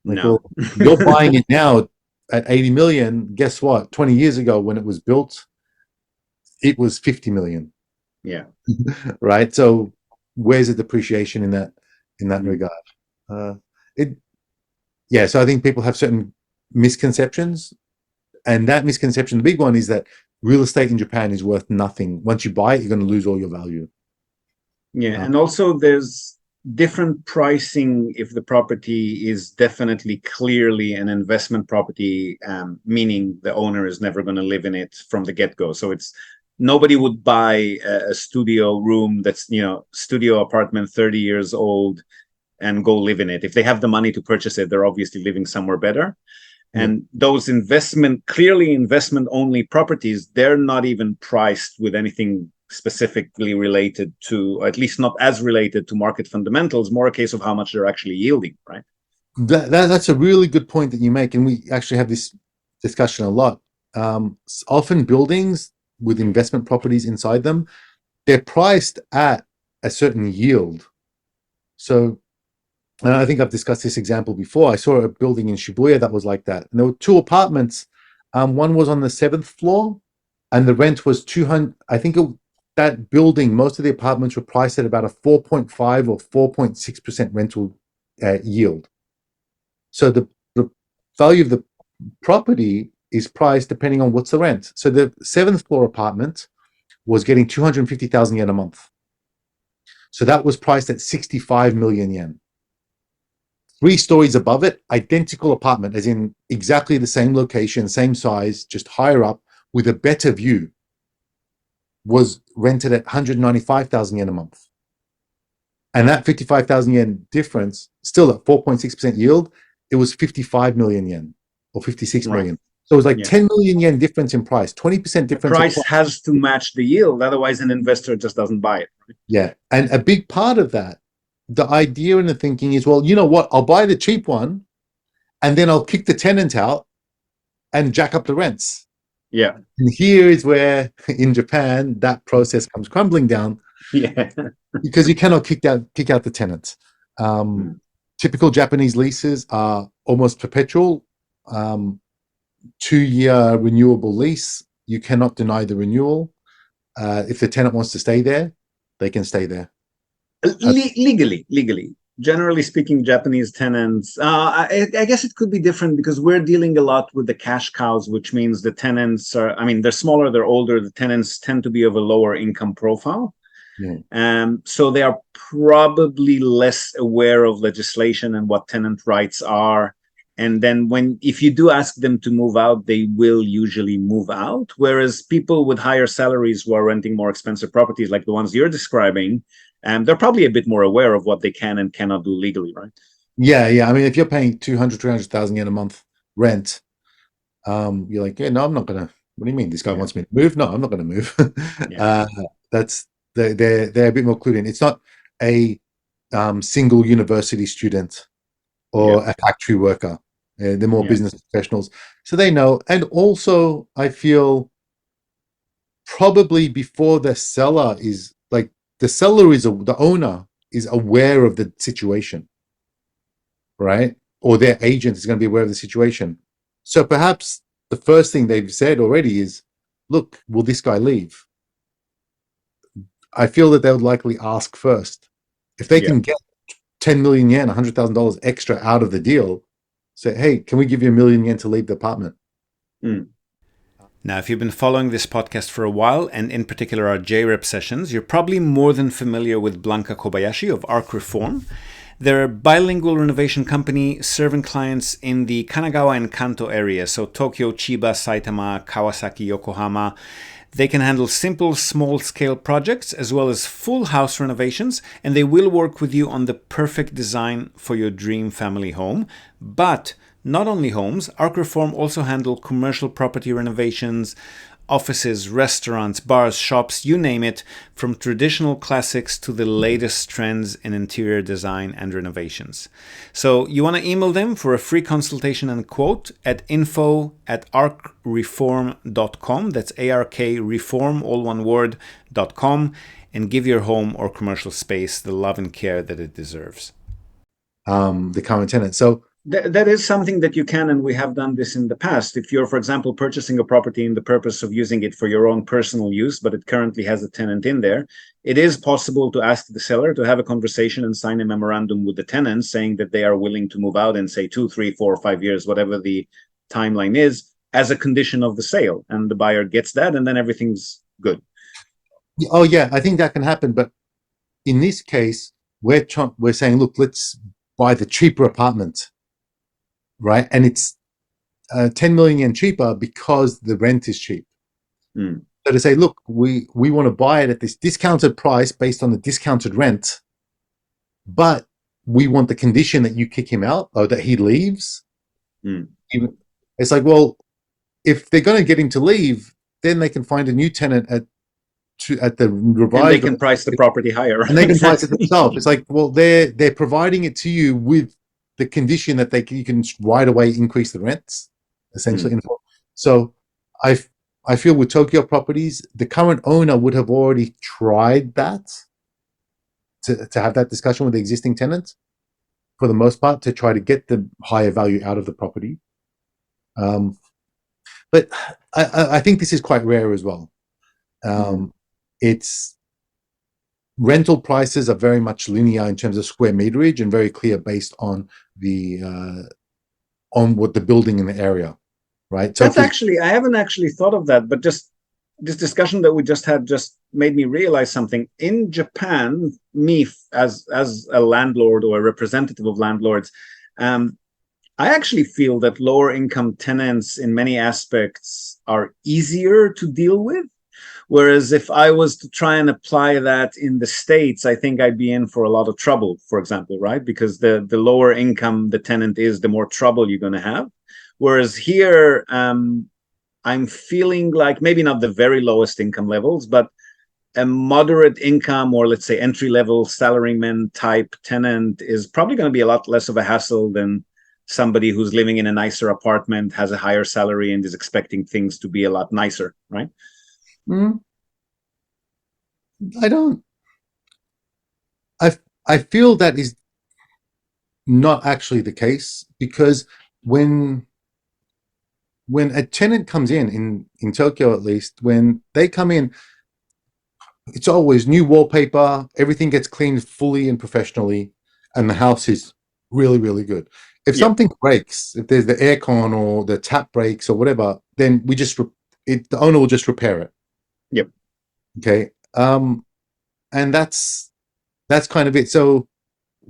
Like, no. Well, you're buying it now at 80 million. Guess what? 20 years ago, when it was built, it was 50 million. Yeah. Right. So where's the depreciation in that regard? So I think people have certain misconceptions, and that misconception, the big one, is that real estate in Japan is worth nothing. Once you buy it, you're going to lose all your value. Yeah. And also there's different pricing if the property is definitely clearly an investment property, meaning the owner is never going to live in it from the get-go. So it's nobody would buy a studio room that's studio apartment 30 years old and go live in it. If they have the money to purchase it, they're obviously living somewhere better. And those clearly investment only properties, they're not even priced with anything specifically related to, or at least not as related to market fundamentals, more a case of how much they're actually yielding, right? That's a really good point that you make, and we actually have this discussion a lot. Often buildings with investment properties inside them, they're priced at a certain yield. So, and I think I've discussed this example before. I saw a building in Shibuya that was like that. And there were two apartments. One was on the 7th floor, and the rent was 200. I think that building, most of the apartments were priced at about a 4.5 or 4.6% rental yield. So the value of the property is priced depending on what's the rent. So the 7th floor apartment was getting 250,000 yen a month. So that was priced at 65 million yen. 3 stories above it, identical apartment, as in exactly the same location, same size, just higher up with a better view, was rented at 195,000 yen a month. And that 55,000 yen difference, still at 4.6% yield, it was 55 million yen or 56 million. So it was like 10 million yen difference in price, 20% difference. The price has to match the yield. Otherwise, an investor just doesn't buy it. Right? Yeah. And a big part of that, the idea and the thinking is, well, you know what? I'll buy the cheap one and then I'll kick the tenant out and jack up the rents. Yeah. And here is where in Japan, that process comes crumbling down. Yeah. Because you cannot kick out the tenants. Typical Japanese leases are almost perpetual. 2-year renewable lease. You cannot deny the renewal. If the tenant wants to stay there, they can stay there. Legally. Generally speaking, Japanese tenants, I guess it could be different because we're dealing a lot with the cash cows, which means the tenants are, they're smaller, they're older. The tenants tend to be of a lower income profile. Yeah. So they are probably less aware of legislation and what tenant rights are. And then if you do ask them to move out, they will usually move out. Whereas people with higher salaries who are renting more expensive properties, like the ones you're describing, they're probably a bit more aware of what they can and cannot do legally, right? Yeah. If you're paying 300,000 yen a month rent, you're like, yeah, no, I'm not gonna. What do you mean? This guy wants me to move? No, I'm not gonna move. That's they're a bit more clued in. It's not a single university student or a factory worker. They're more business professionals, so they know. And also, I feel probably before the seller is like the owner is aware of the situation, right? Or their agent is going to be aware of the situation. So perhaps the first thing they've said already is, "Look, will this guy leave?" I feel that they would likely ask first. If they can get 10 million yen, $100,000 extra out of the deal, say, hey, can we give you 1 million yen to leave the apartment? Now, if you've been following this podcast for a while, and in particular our JREP sessions, you're probably more than familiar with Blanca Kobayashi of Arc Reform. They're a bilingual renovation company serving clients in the Kanagawa and Kanto area, so Tokyo, Chiba, Saitama, Kawasaki, Yokohama. They can handle simple, small-scale projects as well as full house renovations, and they will work with you on the perfect design for your dream family home. But not only homes, Arc Reform also handle commercial property renovations, offices, restaurants, bars, shops, you name it, from traditional classics to the latest trends in interior design and renovations. So you want to email them for a free consultation and quote at info@arcreform.com. That's ARK reform, all one word, .com, and give your home or commercial space the love and care that it deserves. The current tenant. So that is something that you can, and we have done this in the past. If you're, for example, purchasing a property in the purpose of using it for your own personal use, but it currently has a tenant in there, it is possible to ask the seller to have a conversation and sign a memorandum with the tenant saying that they are willing to move out in, say, 2, 3, 4, 5 years, whatever the timeline is, as a condition of the sale. And the buyer gets that, and then everything's good. Oh, yeah, I think that can happen. But in this case, we're saying, look, let's buy the cheaper apartment. Right, and it's 10 million yen cheaper because the rent is cheap. So to say, look, we want to buy it at this discounted price based on the discounted rent, but we want the condition that you kick him out or that he leaves. It's like, well, if they're going to get him to leave, then they can find a new tenant at the revised. And they can price the property higher, and they can price it themselves. It's like, well, they're providing it to you with the condition that you can right away increase the rents, essentially. So I feel with Tokyo properties, the current owner would have already tried that to have that discussion with the existing tenants for the most part to try to get the higher value out of the property. But I think this is quite rare as well. It's rental prices are very much linear in terms of square meterage and very clear based on the on what the building in the area, right? That's actually, I haven't actually thought of that, but just this discussion that we just had just made me realize something. In Japan, me as a landlord or a representative of landlords, I actually feel that lower income tenants in many aspects are easier to deal with. Whereas if I was to try and apply that in the States, I think I'd be in for a lot of trouble, for example, right? Because the lower income the tenant is, the more trouble you're going to have. Whereas here, I'm feeling like maybe not the very lowest income levels, but a moderate income or let's say entry-level salaryman type tenant is probably going to be a lot less of a hassle than somebody who's living in a nicer apartment, has a higher salary, and is expecting things to be a lot nicer, right? I feel that is not actually the case, because when a tenant comes in Tokyo, at least, when they come in, it's always new wallpaper, everything gets cleaned fully and professionally, and the house is really, really good. If something breaks, if there's the aircon or the tap breaks or whatever, then the owner will just repair it. Yep. Okay. And that's kind of it. So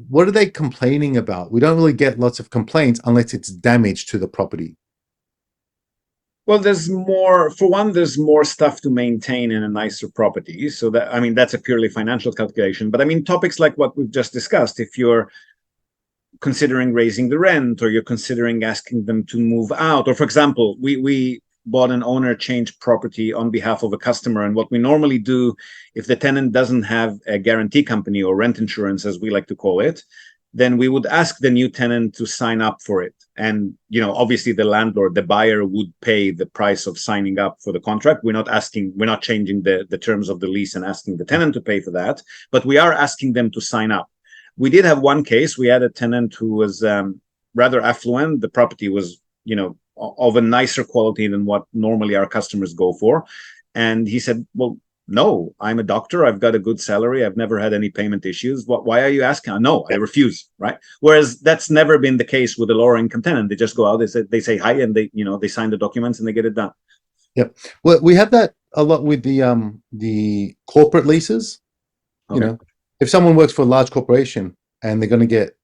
what are they complaining about? We don't really get lots of complaints unless it's damage to the property. Well, there's more, for one, there's more stuff to maintain in a nicer property. So that, I mean, that's a purely financial calculation. But I mean, topics like what we've just discussed, if you're considering raising the rent, or you're considering asking them to move out, or for example, we bought an owner change property on behalf of a customer. And what we normally do, if the tenant doesn't have a guarantee company or rent insurance, as we like to call it, then we would ask the new tenant to sign up for it. And, obviously the landlord, the buyer, would pay the price of signing up for the contract. We're not changing the terms of the lease and asking the tenant to pay for that, but we are asking them to sign up. We did have one case. We had a tenant who was rather affluent. The property was, of a nicer quality than what normally our customers go for. And he said, well, no, I'm a doctor. I've got a good salary. I've never had any payment issues. Why are you asking? No, I refuse, right? Whereas that's never been the case with a lower income tenant. They just go out, they say hi, and they sign the documents and they get it done. Yep. Well, we have that a lot with the corporate leases. Okay. If someone works for a large corporation and they're going to get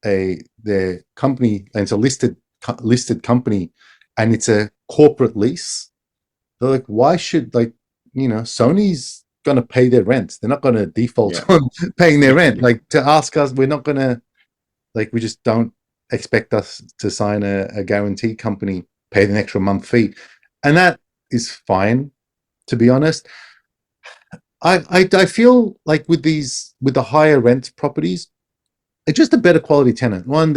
their company, and it's a listed company, and it's a corporate lease, they're like, why should Sony's going to pay their rent? They're not going to default on paying their rent. Like, to ask us, we're not going to, we just don't expect us to sign a guarantee company, pay an extra month fee. And that is fine, to be honest. I feel like with the higher rent properties, it's just a better quality tenant. One,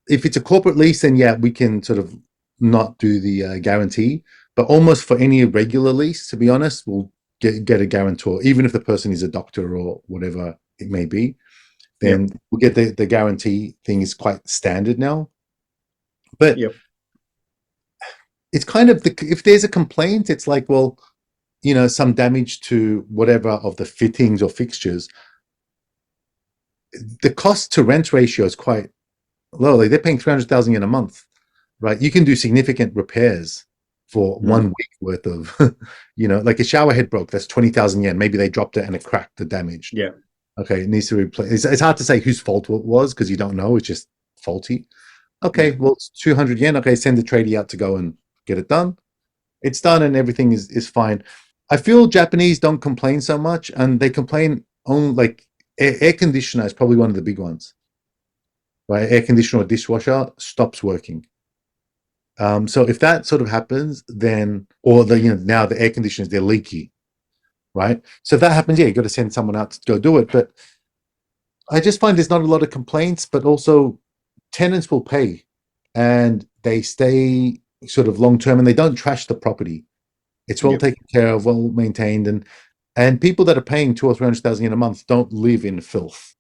if it's a corporate lease, then we can sort of not do the guarantee. But almost for any regular lease, to be honest, we'll get a guarantor, even if the person is a doctor or whatever it may be. Then we'll get the guarantee thing is quite standard now. But it's kind of if there's a complaint, it's like, well, some damage to whatever of the fittings or fixtures. The cost to rent ratio is quite low. Like, they're paying 300,000 yen a month, right? You can do significant repairs for 1 week worth of, like a shower head broke, that's 20,000 yen. Maybe they dropped it and it cracked or damaged. Yeah. Okay, it needs to replace. It's hard to say whose fault it was because you don't know. It's just faulty. Okay, well, it's 200 yen. Okay, send the tradie out to go and get it done. It's done and everything is fine. I feel Japanese don't complain so much, and they complain on air conditioner is probably one of the big ones. Right, air conditioner or dishwasher stops working. So if that sort of happens, then, or now the air conditioners, they're leaky, right? So if that happens, you got to send someone out to go do it. But I just find there's not a lot of complaints, but also tenants will pay and they stay sort of long term and they don't trash the property. It's well Yep. taken care of, well maintained, and people that are paying 200,000 or 300,000 in a month don't live in filth,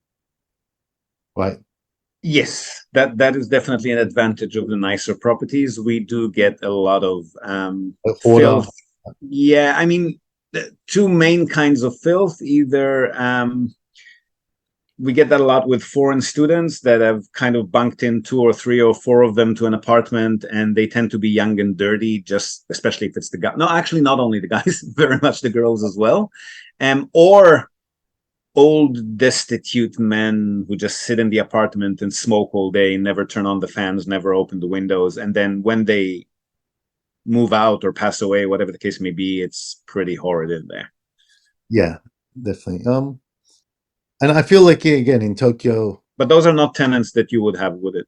right? Yes, that is definitely an advantage of the nicer properties. We do get a lot of A hoarder. filth. Yeah, I mean, the two main kinds of filth. Either we get that a lot with foreign students that have kind of bunked in 2 or 3 or 4 of them to an apartment, and they tend to be young and dirty, just especially if it's the guy. No, actually, not only the guys, very much the girls as well. Or old destitute men who just sit in the apartment and smoke all day, never turn on the fans, never open the windows, and then when they move out or pass away, whatever the case may be, it's pretty horrid in there. Yeah, definitely. And I feel like, again, in Tokyo, But those are not tenants that you would have, would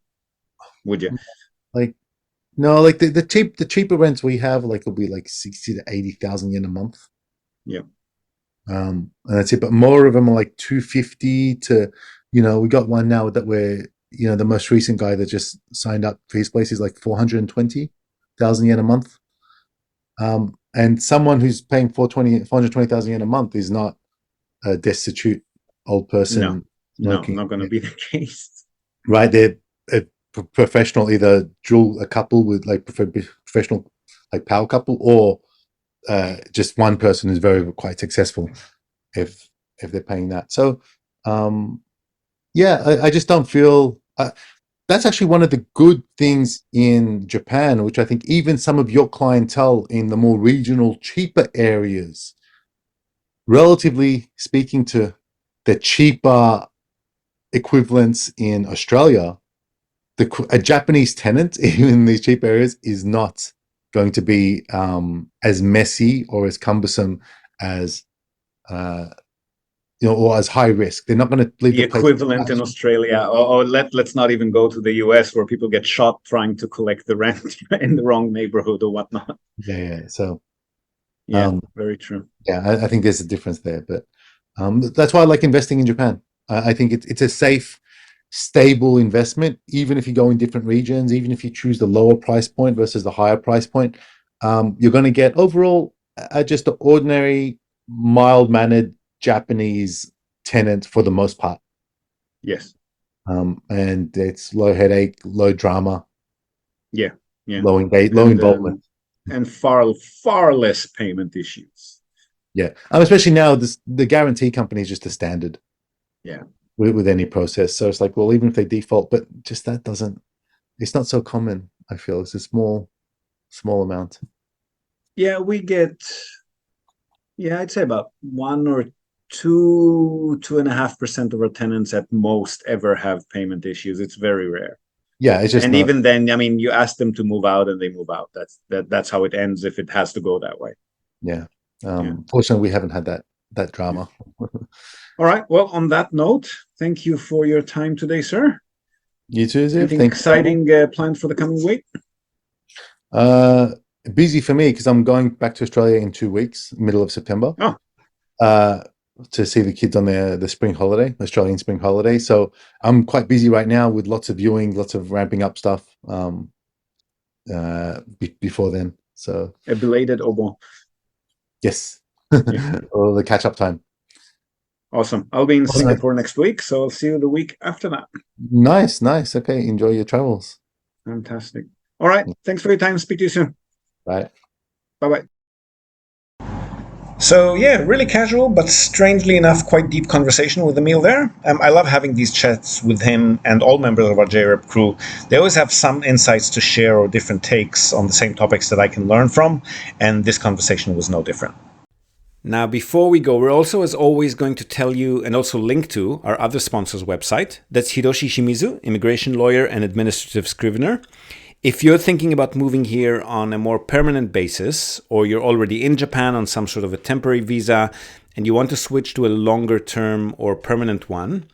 you? like, no, like the cheaper rents we have, like, will be like 60 to 80,000 yen a month. Yeah. And that's it. But more of them are like 250 to, we got one now that we're, the most recent guy that just signed up for his place is like 420,000 yen a month. And someone who's paying 420,000 yen a month is not a destitute old person. No, not going to be the case. Right. They're a professional, either a couple with like professional, like power couple, or just one person who's quite successful if they're paying that. So I just don't feel that's actually one of the good things in Japan, which I think even some of your clientele in the more regional, cheaper areas, relatively speaking to the cheaper equivalents in Australia, a Japanese tenant in these cheap areas is not going to be as messy or as cumbersome as or as high risk. They're not going to leave the equivalent in Australia, or let's not even go to the US where people get shot trying to collect the rent in the wrong neighborhood or whatnot. Yeah. So very true. Yeah, I think there's a difference there, but that's why I like investing in Japan. I think it's a safe, stable investment, even if you go in different regions, even if you choose the lower price point versus the higher price point. You're going to get overall just an ordinary, mild-mannered Japanese tenant for the most part. Yes. And it's low headache, low drama. Yeah. Low involvement. And far less payment issues. Yeah. Especially now, the guarantee company is just a standard. Yeah. With any process. So it's like, well, even if they default, but just it's not so common, I feel. It's a small amount. Yeah, we get, I'd say about 1 or 2.5% of our tenants at most ever have payment issues. It's very rare. Yeah, it's just, and even then, I mean, you ask them to move out and they move out. That's how it ends if it has to go that way. Yeah. Fortunately, we haven't had that drama. All right. Well, on that note, thank you for your time today, sir. You too, Ziv. Anything exciting planned for the coming week? Busy for me because I'm going back to Australia in 2 weeks, middle of September. Oh. To see the kids on the spring holiday, Australian spring holiday. So I'm quite busy right now with lots of viewing, lots of ramping up stuff before then. So a belated au bon. Yes. Or the catch-up time. Awesome. I'll be in Singapore next week, so I'll see you the week after that. Nice. Okay, enjoy your travels. Fantastic. All right. Thanks for your time. Speak to you soon. Bye. Bye-bye. So really casual, but strangely enough, quite deep conversation with Emil there. I love having these chats with him and all members of our JREP crew. They always have some insights to share or different takes on the same topics that I can learn from, and this conversation was no different. Now, before we go, we're also, as always, going to tell you and also link to our other sponsor's website. That's Hiroshi Shimizu, immigration lawyer and administrative scrivener. If you're thinking about moving here on a more permanent basis, or you're already in Japan on some sort of a temporary visa and you want to switch to a longer term or permanent one,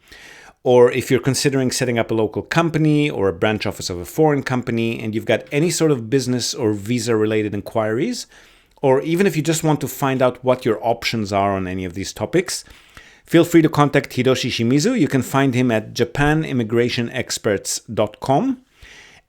or if you're considering setting up a local company or a branch office of a foreign company and you've got any sort of business or visa related inquiries, or even if you just want to find out what your options are on any of these topics, Feel free to contact Hiroshi Shimizu. You can find him at japanimmigrationexperts.com.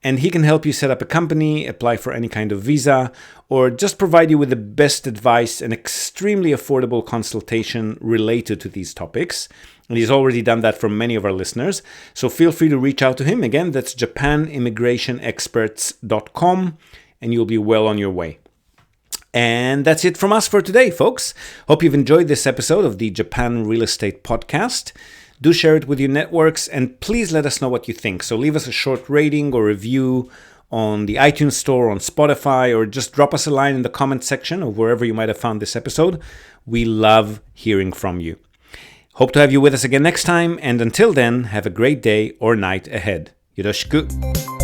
And he can help you set up a company, apply for any kind of visa, or just provide you with the best advice and extremely affordable consultation related to these topics. And he's already done that for many of our listeners. So feel free to reach out to him. Again, that's japanimmigrationexperts.com, and you'll be well on your way. And that's it from us for today, folks. Hope you've enjoyed this episode of the Japan Real Estate Podcast. Do share it with your networks, and please let us know what you think. So leave us a short rating or review on the iTunes Store, on Spotify, or just drop us a line in the comment section of wherever you might have found this episode. We love hearing from you. Hope to have you with us again next time, and until then, have a great day or night ahead. Yoroshiku.